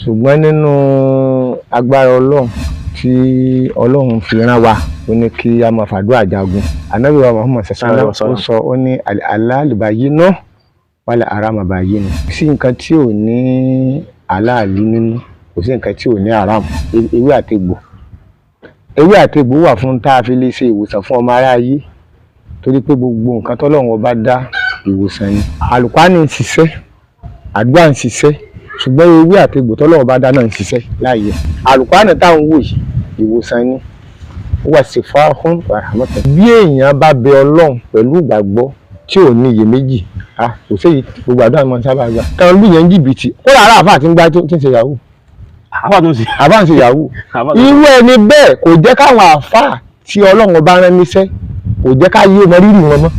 ṣùgbọ́n nínú agbára Ọlọ́run tí Ọlọ́run fi rán wa ó ní kí a máa fàdúrà jagun. Ànábì wa Muhammad sallallahu alaihi wasallam ó sọ ó ní al-halal bayyinun wal haram bayyinun. Kò sí nǹkan tí ò ní aláàlí nínú, kò sí nǹkan tí ò ní haram. Ewé àtegbò wà fún tá a fi lè ṣe ìwòsàn fún ọmọ aráyé, torí pé gbogbo nǹkan tọ́lọ́run ọba dá ìwòsàn ni. Al-Qur'ani ń ṣiṣẹ́, àdúrà ń ṣiṣẹ́, ṣùgbọ́n ewé àtegbò tọ́lọ́run ọba dá náà ń ṣiṣẹ́ láàyè. Al-Qur'ani táwọn wò yìí ìwòsàn ni, ó wà shifa'un wa rahmatan. Bí èèyàn bá bẹ Ọlọ́run pẹ̀lú ìgbàgbọ́ tí ò ní iyèméjì, kò séyìí gbogbo àdúrà máa ń sábà gbà. Kan lù yẹn jìbìtì, ó rà àáfà tí ń gbá tó ń ṣe yahoo. Àáfà ń ṣe yahoo. Irú ẹni bẹ́ẹ̀ kò jẹ́ káwọn àáfà tí Ọlọ́run ọba rán níṣẹ́, kò jẹ́ ká yé ọmọ rírì wọn mọ́.